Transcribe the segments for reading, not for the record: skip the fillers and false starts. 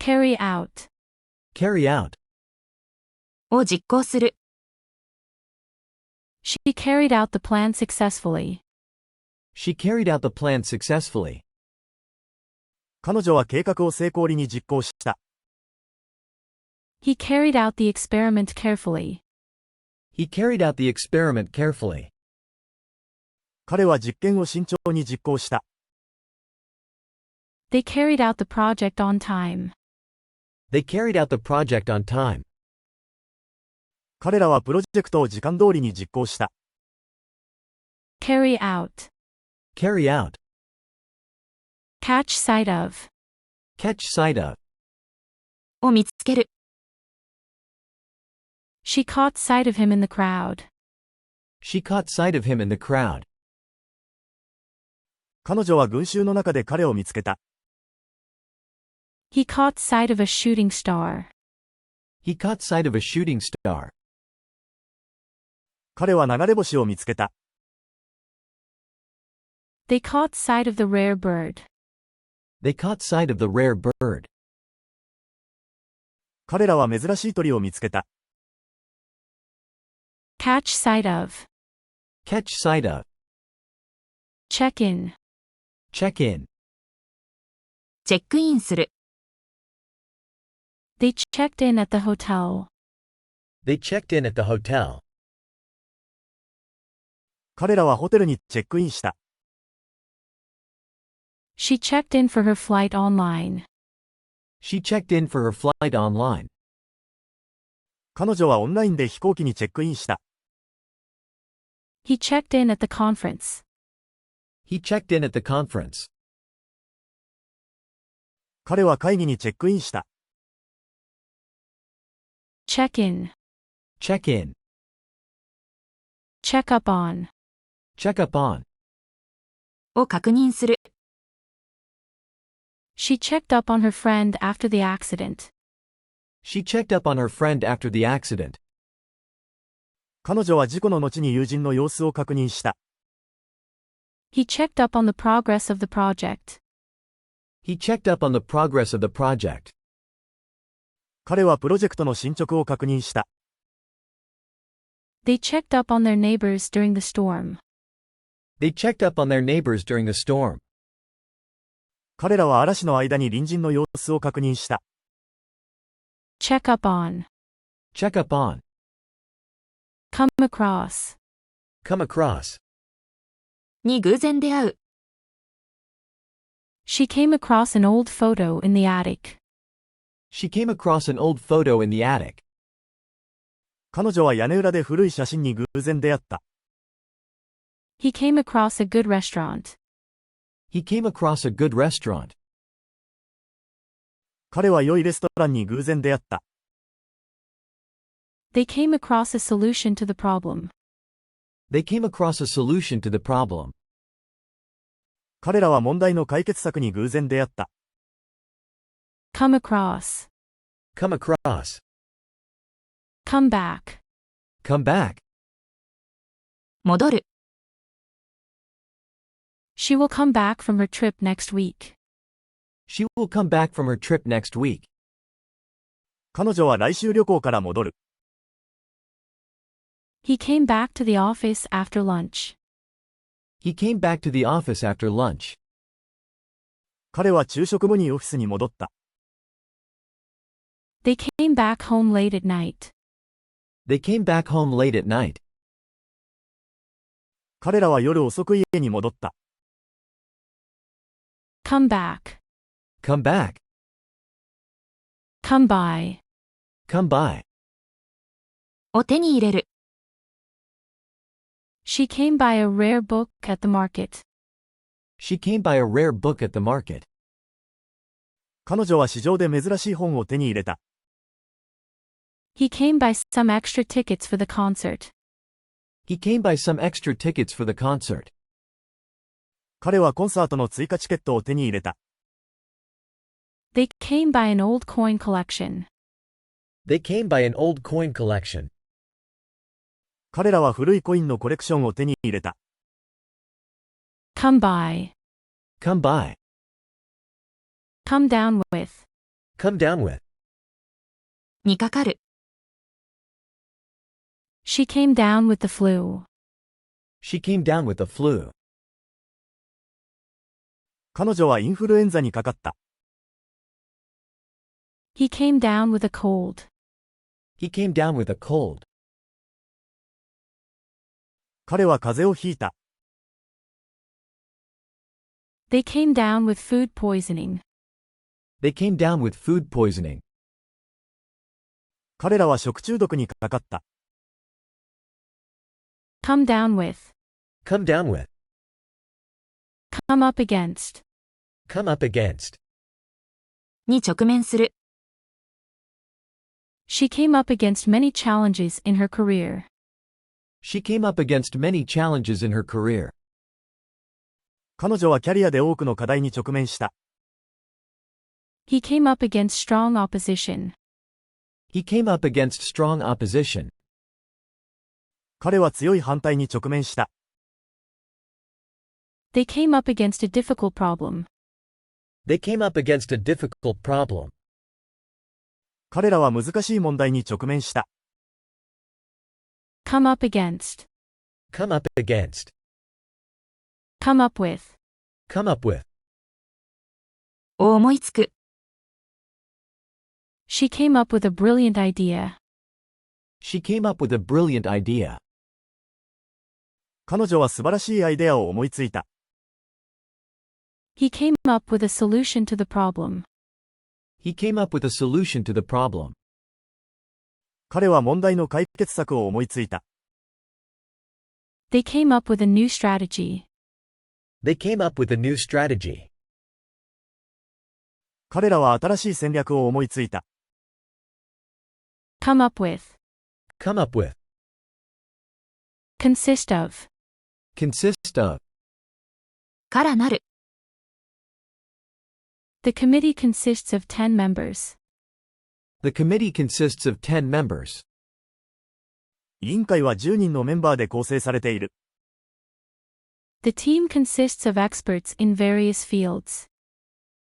carry out, carry out, を実行する。she carried out the plan successfully, she carried out the plan successfully, 彼女は計画を成功裏に実行した。he carried out the experiment carefully, he carried out the experiment carefully, 彼は実験を慎重に実行した。they carried out the project on time, they carried out the project on time, 彼らはプロジェクトを時間通りに実行した。carry out, carry out, catch sight of, catch sight of, を見つける。she caught sight of him in the crowd, she caught sight of him in the crowd, 彼女は群衆の中で彼を見つけた。he caught sight of a shooting star, he caught sight of a shooting star, 彼は流れ星を見つけた。they caught sight of the rare bird, they caught sight of the rare bird, 彼らは珍しい鳥を見つけた。catch sight of, catch sight of, check in, check in, チェックインする。they checked in at the hotel, they checked in at the hotel, 彼らはホテルにチェックインした。she checked in for her flight online, she checked in for her flight online, 彼女はオンラインで飛行機にチェックインした。he checked in at the conference, he checked in at the conference, 彼は会議にチェックインした。check in, check in, check up on, check up on, を確認する。she checked up on her friend after the accident, she checked up on her friend after the accident, 彼女は事故の後に友人の様子を確認した。he checked up on the progress of the project, he checked up on the progress of the project, 彼はプロジェクトの進捗を確認した。they checked up on their neighbors during the storm, they checked up on their neighbors during the storm, 彼らは嵐の間に隣人の様子を確認した。check up on, check up on, come across, come across, に偶然出会う。she came across an old photo in the attic, she came across an old photo in the attic, 彼女は屋根裏で古い写真に偶然出会った。he came across a good restaurant, he came across a good restaurant, 彼は良いレストランに偶然出会った。they came across a solution to the problem, they came across a solution to the problem, 彼らは問題の解決策に偶然出会った。come across, come across, come back, come back, 戻る。she will come back from her trip next week, she will come back from her trip next week, 彼女は来週旅行から戻る。he came back to the office after lunch, he came back to the office after lunch, 彼は昼食後にオフィスに戻った。they came back home late at night, they came back home late at night, 彼らは夜遅く家に戻った。come back, come back, come by, come by, を手に入れる。she came by a rare book at the market, she came by a rare book at the market, 彼女は市場で珍しい本を手に入れた。he came by some extra tickets for the concert, he came by some extra tickets for the concert, 彼はコンサートの追加チケットを手に入れた。they came by an old coin collection, they came by an old coin collection, 彼らは古いコインのコレクションを手に入れた。come by, come by, come down with, Come down with. にかかる。She came down with the flu. She came down with the flu. 彼女はインフルエンザにかかった。He came down with a cold. He came down with a cold. 彼は風邪をひいた。They came down with food poisoning. They came down with food poisoning. 彼らは食中毒にかかった。Come down with. Come down with. Come up against. Come up against. に直面する。She came up against many challenges in her career. She came up against many challenges in her career. 彼女はキャリアで多くの課題に直面した。He came up against strong opposition. He came up against strong opposition. 彼は強い反対に直面した。They came up against a difficult problem. They came up against a difficult problem. 彼らは難しい問題に直面した。Come up against. Come up against. Come up with. Come up with. を思いつく。She came up with a brilliant idea. She came up with a brilliant idea. 彼女は素晴らしいアイデアを思いついた。He came up with a solution to the problem. He came up with a solution to the problem. 彼は問題の解決策を思いついた。They came up with a new strategy. They came up with a new strategy. 彼らは新しい戦略を思いついた。Come up with. Come up with. Consist of. Consist of. からなる。The committee consists of 10 members. The committee consists of 10 members. 委員会は10人のメンバーで構成されている。The team consists of experts in various fields.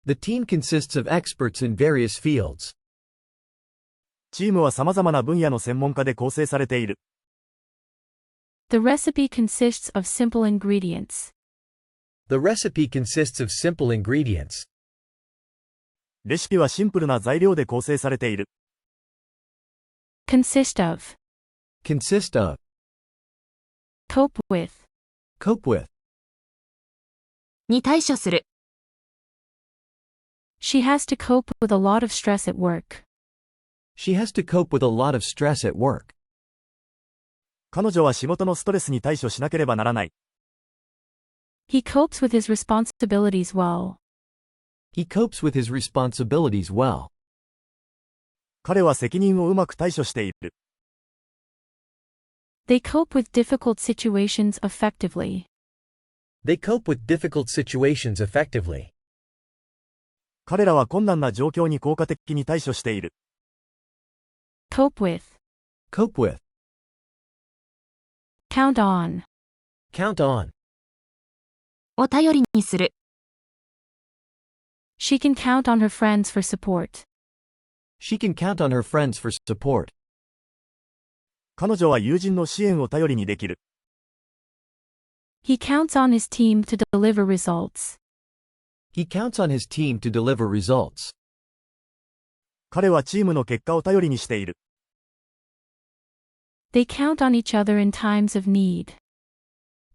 The team consists of experts in various fields. チームは様々な分野の専門家で構成されている。The recipe consists of simple ingredients. The recipe consists of simple ingredients. レシピはシンプルな材料で構成されている。Consist of. Consist of. Cope with. Cope with. に対処する。She has to cope with a lot of stress at work. She has to cope with a lot of stress at work. 彼女は仕事のストレスに対処しなければならない。He copes with his responsibilities well. He copes with his responsibilities well. 彼は責任をうまく対処している。They cope with difficult situations effectively. They cope with difficult situations effectively. 彼らは困難な状況に効果的に対処している。Cope with. Cope with. Count on. Count on. を頼りにする。She can count on her friends for support. She can count on her friends for support. 彼女は友人の支援を頼りにできる。He counts on his team to deliver results. He counts on his team to deliver results. 彼はチームの結果を頼りにしている。They count on each other in times of need.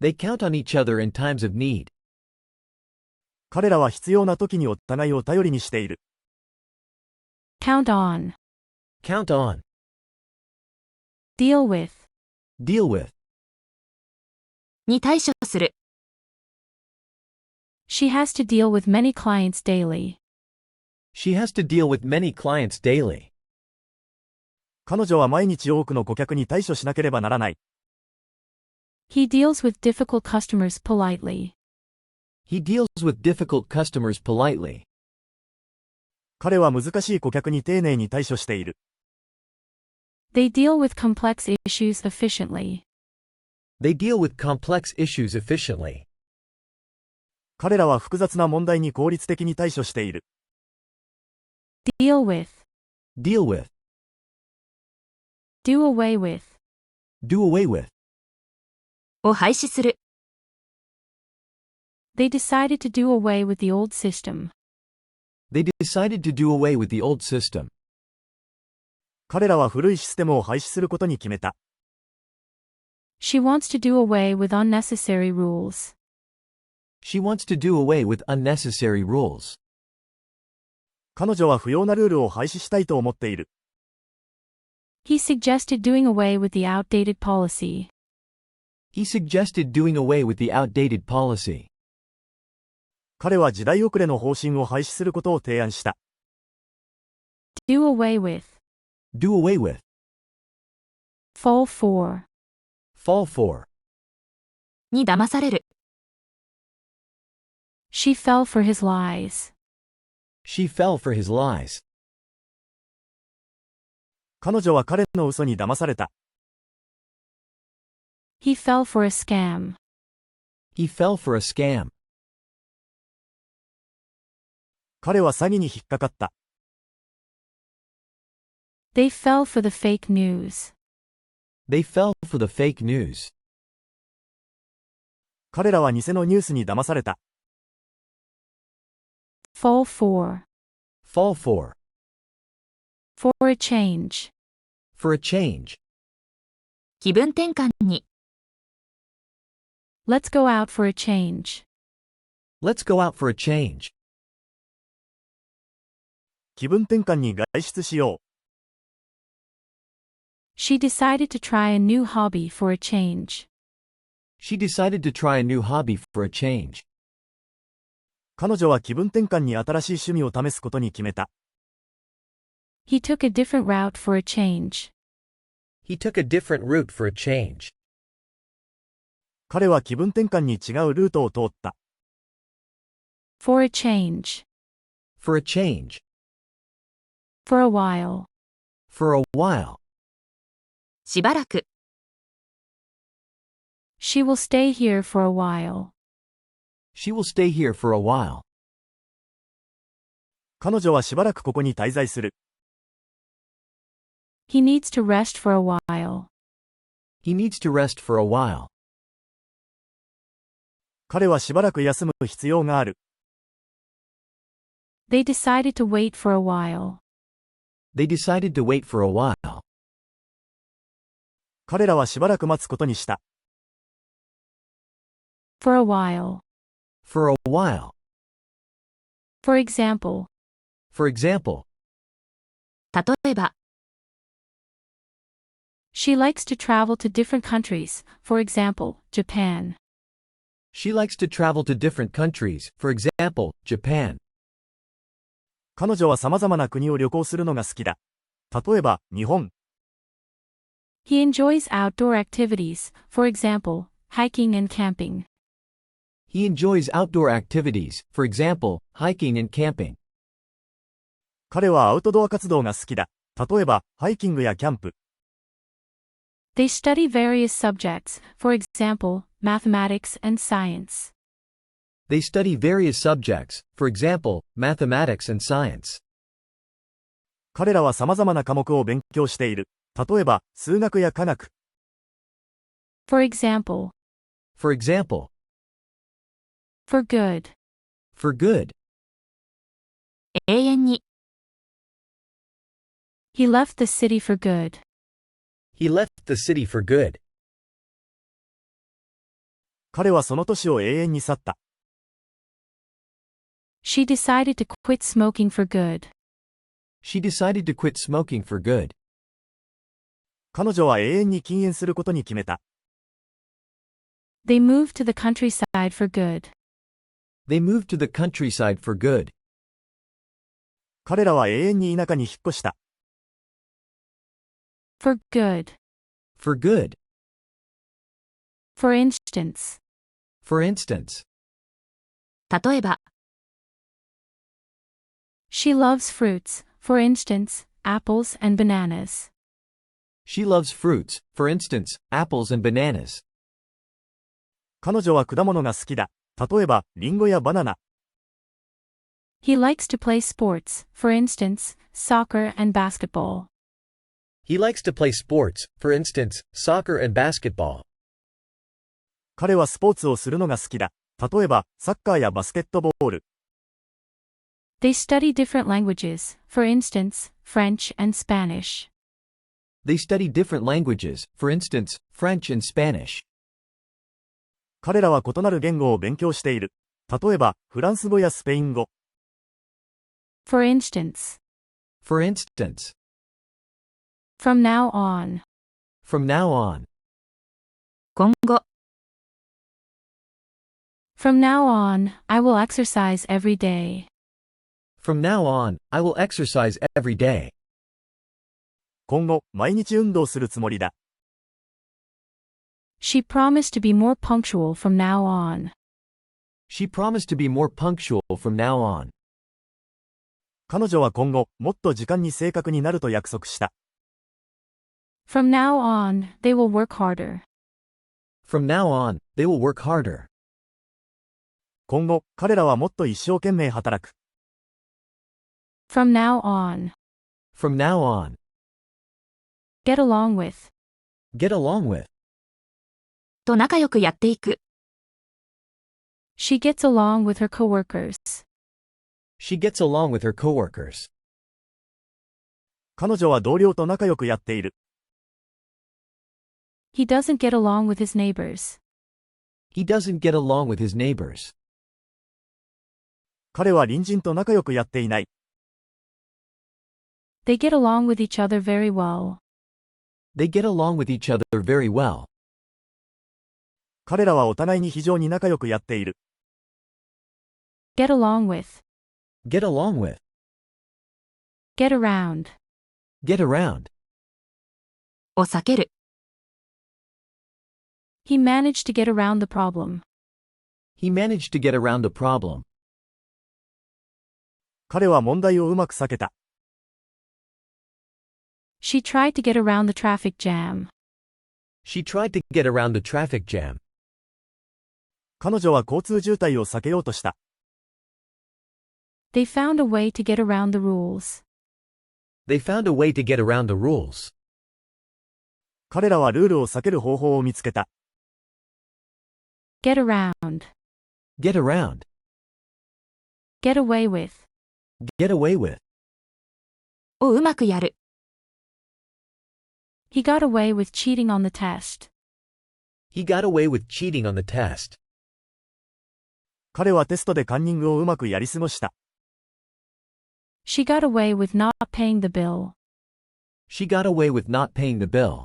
They count on each other in times of need. 彼らは必要な時にお互いを頼りにしている。Count on. Count on. Deal with. Deal with. に対処する。She has to deal with many clients daily. She has to deal with many clients daily. 彼女は毎日多くの顧客に対処しなければならない。He deals with difficult customers politely. He deals with difficult customers politely. 彼は難しい顧客に丁寧に対処している。They deal with complex issues efficiently. They deal with complex issues efficiently. 彼らは複雑な問題に効率的に対処している。deal with, deal with, do away with, do away with. を廃止する。They decided to do away with the old system. They decided to do away with the old system. 彼らは古いシステムを廃止することに決めた。She wants to do away with unnecessary rules. She wants to do away with unnecessary rules. 彼女は不要なルールを廃止したいと思っている。He suggested doing away with the outdated policy. He suggested doing away with the outdated policy. 彼は時代遅れの方針を廃止することを提案した。Do away with, Do away with. fall for, Fall for. に騙される。She fell for his lies. She fell for his lies. 彼女は彼の嘘に騙された。He fell for a scam. He fell for a scam. 彼は詐欺に引っかかった。They fell for the fake news. They fell for the fake news. 彼らは偽のニュースに騙された。Fall for, Fall for. for a change. For a change. 気分転換に。Let's go out for a change. Let's go out for a change. 気分転換に外出しよう。She decided to try a new hobby for a change. She decided to try a new hobby for a change. 彼女は気分転換に新しい趣味を試すことに決めた。He took a different route for a change. He took a different route for a change. 彼は気分転換に違うルートを通った。For a change. For a change. For a while. For a while. しばらく。She will stay here for a while. She will stay here for a while. 彼女はしばらくここに滞在する。He needs to rest for a while. He needs to rest for a while. 彼はしばらく休む必要がある。They decided to wait for a while. They decided to wait for a while. 彼らはしばらく待つことにした。For a while. For a while. For example. For example. 例えば、She likes to travel to different countries, for example, Japan. She likes to travel to different countries, for example, Japan. 彼女は様々な国を旅行するのが好きだ。例えば、日本。He enjoys outdoor activities, for example, hiking and camping. He enjoys outdoor activities, for example, hiking and camping. 彼はアウトドア活動が好きだ。例えば、ハイキングやキャンプ。They study various subjects, for example, mathematics and science. They study various subjects, for example, mathematics and science. 彼らは様々な科目を勉強している。例えば、数学や科学。For example. For example. For good. For good. 永遠に。He left the city for good. He left the city for good. 彼はその都市を永遠に去った。She decided to quit smoking for good. She decided to quit smoking for good. 彼女は永遠に禁煙することに決めた。They moved to the countryside for good. They moved to the countryside for good. 彼らは永遠に田舎に引っ越した。For good. For good. For instance. For instance. 例えば、She loves fruits, for instance, apples and bananas. She loves fruits, for instance, apples and bananas. 彼女は果物が好きだ。例えば、リンゴやバナナ。He likes to play sports, for instance, soccer and basketball. He likes to play sports, for instance, soccer and basketball. 彼はスポーツをするのが好きだ。例えば、サッカーやバスケットボール。They study different languages, for instance, French and Spanish. They study different languages, for instance, French and Spanish. 彼らは異なる言語を勉強している。例えば、フランス語やスペイン語。For instance, For instance, from now on. from now on. 今後、From now on, I will exercise every day. From now on, I will exercise every day. 今後、毎日運動するつもりだ。She promised to be more punctual from now on. She promised to be more punctual from now on. 彼女は今後、もっと時間に正確になると約束した。From now on, they will work harder. From now on, they will work harder. 今後、彼らはもっと一生懸命働く。From now on, From now on, get along with. get along with. と仲良くやっていく。She gets along with her coworkers. She gets along with her coworkers. 彼女は同僚と仲良くやっている。He doesn't get along with his neighbors. He doesn't get along with his neighbors. 彼は隣人と仲良くやっていない。They get along with each other very well. They get along with each other very well. 彼らはお互いに非常に仲良くやっている。Get along with. Get along with. Get around. Get around. を避ける。He managed to get around the problem. He managed to get around the problem. 彼は問題をうまく避けた。She tried to get around the traffic jam. She tried to get around the traffic jam. 彼女は交通渋滞を避けようとした。They found a way to get around the rules. They found a way to get around the rules. 彼らはルールを避ける方法を見つけた。Get around. Get around. Get away with. Get away with. をうまくやる。He got away with cheating on the test. He got away with cheating on the test. 彼はテストでカンニングをうまくやり過ごした。She got away with not paying the bill. She got away with not paying the bill.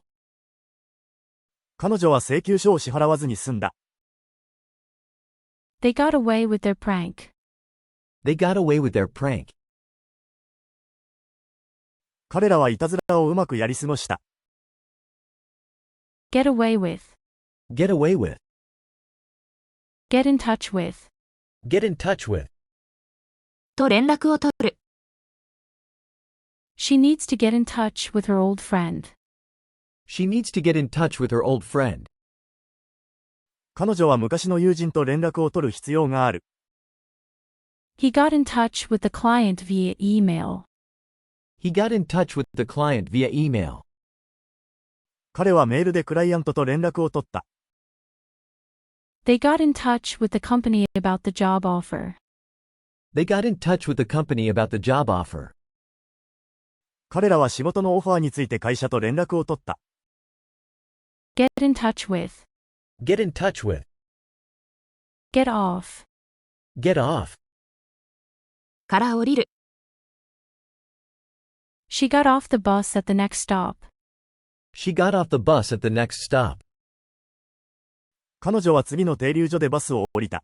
彼女は請求書を支払わずに済んだ。They got away with their prank. They got away with their prank. 彼らはいたずらをうまくやり過ごした。Get away with. Get away with. Get in touch with. Get in touch with. と連絡を取る。She needs to get in touch with her old friend. She needs to get in touch with her old friend. 彼女は昔の友人と連絡を取る必要がある。He got in touch with the client via email. He got in touch with the client via email. 彼はメールでクライアントと連絡を取った。They got in touch with the company about the job offer. They got in touch with the company about the job offer. 彼らは仕事のオファーについて会社と連絡を取った。Get in touch with. Get in touch with. Get off. Get off. から降りる。She got off the bus at the next stop. She got off the bus at the next stop. 彼女は次の停留所でバスを降りた。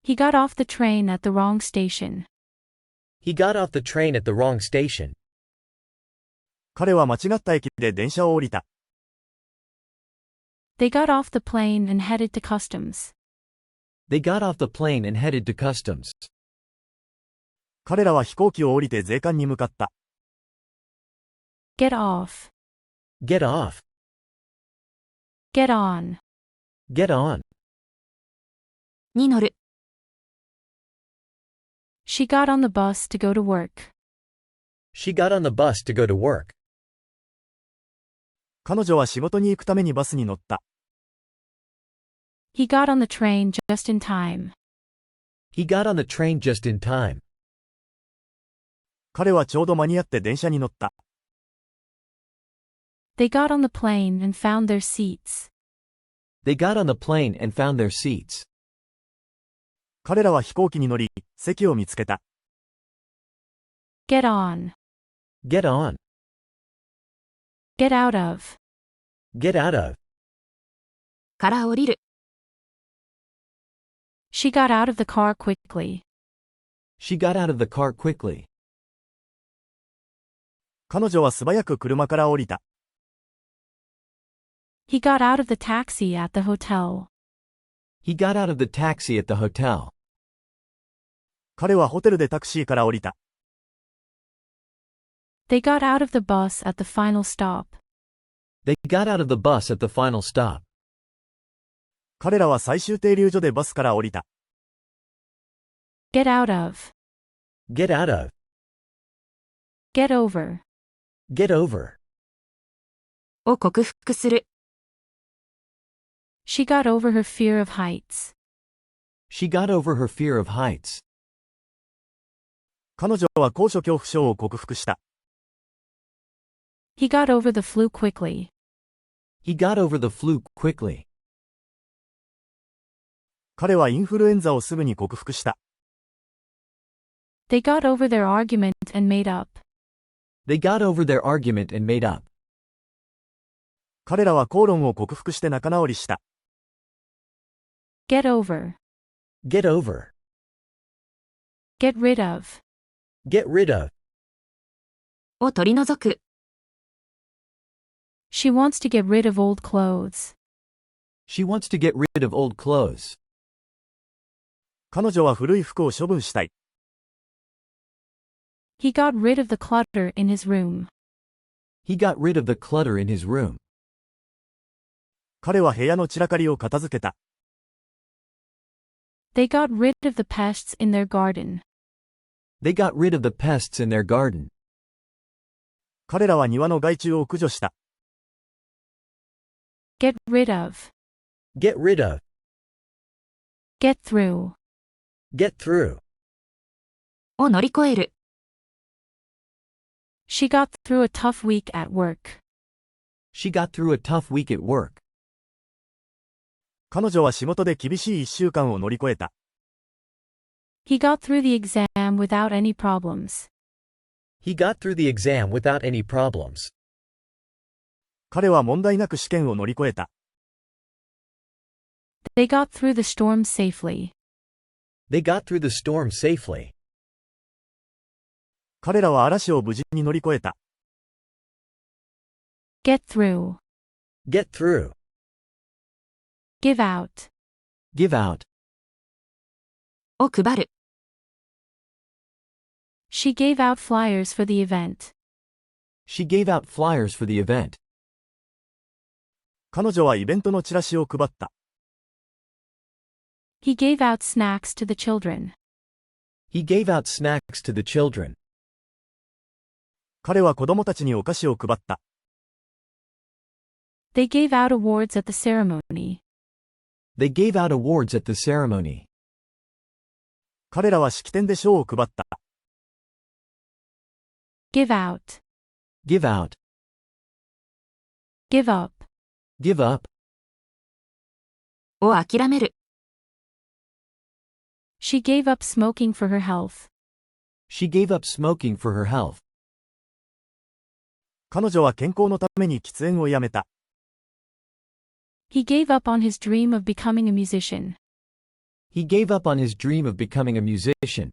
He got off the train at the wrong station. He got off the train at the wrong station. 彼は間違った駅で電車を降りた。They got off the plane and headed to customs. They got off the plane and headed to customs. 彼らは飛行機を降りて税関に向かった。Get off. Get off. Get on. Get on. に乗る。She got on the bus to go to work. She got on the bus to go to work. 彼女は仕事に行くためにバスに乗った。He got on the train just in time. He got on the train just in time. 彼はちょうど間に合って電車に乗った。They got on the plane and found their seats. They got on the plane and found their seats. 彼らは飛行機に乗り、席を見つけた。Get on. Get on. Get out of. Get out of. から降りる。She got out of the car quickly. She got out of the car quickly. 彼女は素早く車から降りた。He got out of the taxi at the hotel. He got out of the taxi at the hotel. 彼はホテルでタクシーから降りた。They got out of the bus at the final stop. They got out of the bus at the final stop. 彼らは最終停留所でバスから降りた。Get out of. Get out of. Get over. Get over. を克服する。She got over her fear of heights. She got over her fear of heights. 彼女は高所恐怖症を克服した。He got over the flu quickly. He got over the flu quickly. 彼はインフルエンザをすぐに克服した。They got over their argument and made up. They got over their argument and made up. 彼らは口論を克服して仲直りした。Get over. Get over. Get rid of. Get rid of. を取り除く。She wants to get rid of old clothes. She wants to get rid of old clothes. 彼女は古い服を処分したい。He got rid of the clutter in his room. He got rid of the clutter in his room. 彼は部屋の散らかりを片付けた。They got rid of the pests in their garden. They got rid of the pests in their garden. 彼らは庭の害虫を駆除した。Get rid of. Get rid of. Get through. Get through. を乗り越える。She got through a tough week at work. She got through a tough week at work. 彼女は仕事で厳しい1週間を乗り越えた。He got through the exam without any problems. He got through the exam without any problems. 彼は問題なく試験を乗り越えた。They got through the storm safely. They got through the storm safely. 彼らは嵐を無事に乗り越えた。Get through. Get through. Give out. Give out. を配る。She gave out flyers for the event. She gave out flyers for the event. 彼女はイベントのチラシを配った。He gave out snacks to the children. He gave out snacks to the children. 彼は子供たちにお菓子を配った。They gave out awards at the ceremony. They gave out awards at the ceremony. 彼らは式典で賞を配った。Give out. Give out. Give up. Give up. を諦める。She gave up smoking for her health. She gave up smoking for her health. 彼女は健康のために喫煙をやめた。He gave up on his dream of becoming a musician. He gave up on his dream of becoming a musician.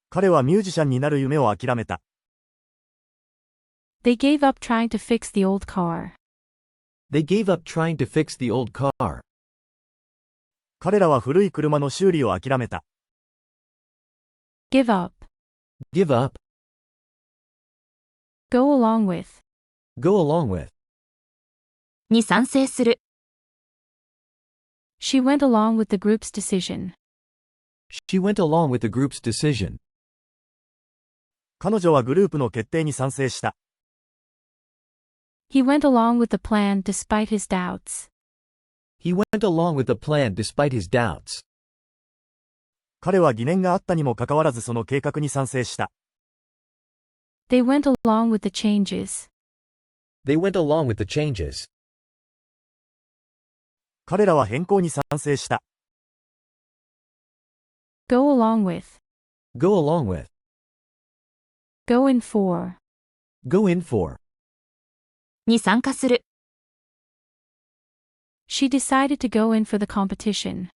彼はミュージシャンになる夢を諦めた。They gave up trying to fix the old car. They gave up trying to fix the old car. 彼らは古い車の修理を諦めた。Give up. Give up. Go along with. Go along with. に賛成する。She went along with the group's decision. She went along with the group's decision. 彼女はグループの決定に賛成した。He went along with the plan despite his doubts. He went along with the plan despite his doubts. 彼は疑念があったにもかかわらずその計画に賛成した。They went along with the changes. They went along with the changes. 彼らは変更に賛成した。Go along with. Go along with. Go in for. Go in for. に参加する。She decided to go in for the competition.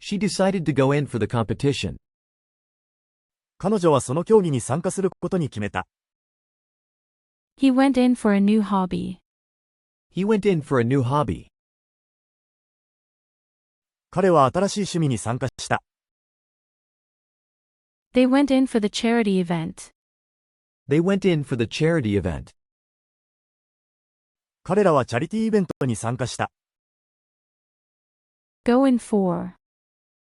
She decided to go in for the competition. 彼女はその競技に参加することに決めた。He went in for a new hobby. He went in for a new hobby. 彼は新しい趣味に参加した。They went in for the charity event. They went in for the charity event. 彼らはチャリティーイベントに参加した。Go in for.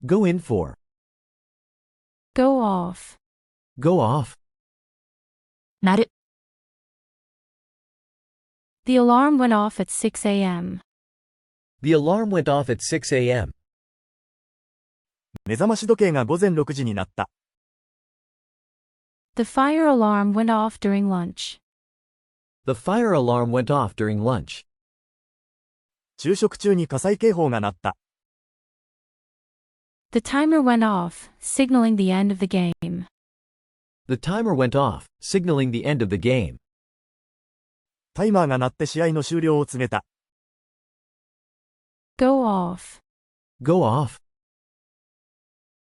Go in for. Go off. Go off. なる。The alarm went off at 6 a.m. The alarm went off at 6 a.m. 目覚まし時計が午前6時になった。The fire alarm went off during lunch. The fire alarm went off during lunch. 昼食中に火災警報が鳴った。The timer went off, signaling the end of the game. The timer went off, signaling the end of the game. タイマーが鳴って試合の終了を告げた。Go off. Go off.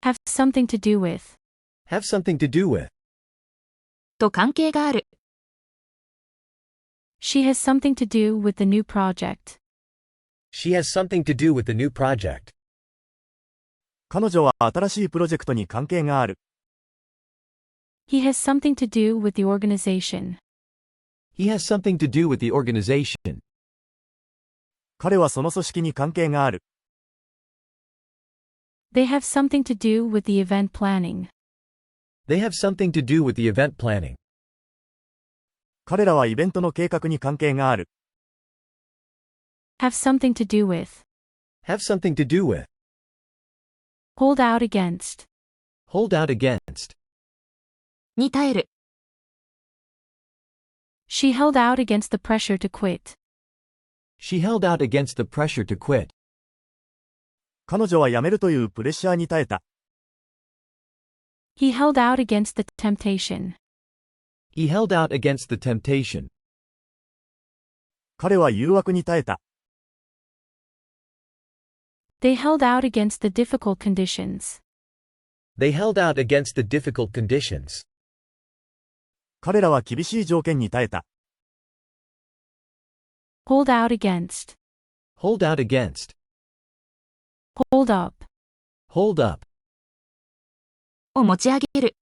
Have something to do with. Have something to do with. と関係がある。She has something to do with the new project. She has something to do with the new project. 彼女は新しいプロジェクトに関係がある。He has something to do with the organization. He has something to do with the organization. 彼はその組織に関係がある。They have something to do with the event planning. They have something to do with the event planning. 彼らはイベントの計画に関係がある。Have something to do with. Have something to do with. Hold out against. Hold out against. に耐える。She held out against the pressure to quit. She held out against the pressure to quit. 彼女は辞めるというプレッシャーに耐えた。He held out against the temptation. He held out against the temptation. 彼は誘惑に耐えた。They held out against the difficult conditions. They held out against the difficult conditions. 彼らは厳しい条件に耐えた。Hold out against. Hold out against. Hold up. Hold up. を持ち上げる。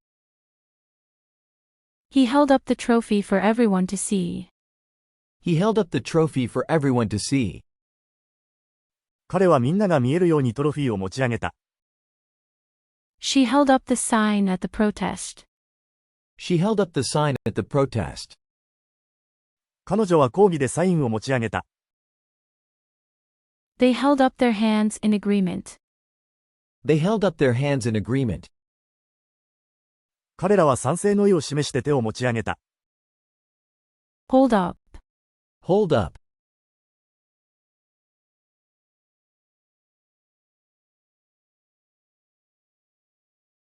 He held up the trophy for everyone to see. He held up the trophy for everyone to see. 彼はみんなが見えるようにトロフィーを持ち上げた。She held up the sign at the protest. She held up the sign at the protest. 彼女は抗議でサインを持ち上げた。They held up their hands in agreement. They held up their hands in agreement. 彼らは賛成の意を示して手を持ち上げた。Hold up. Hold up.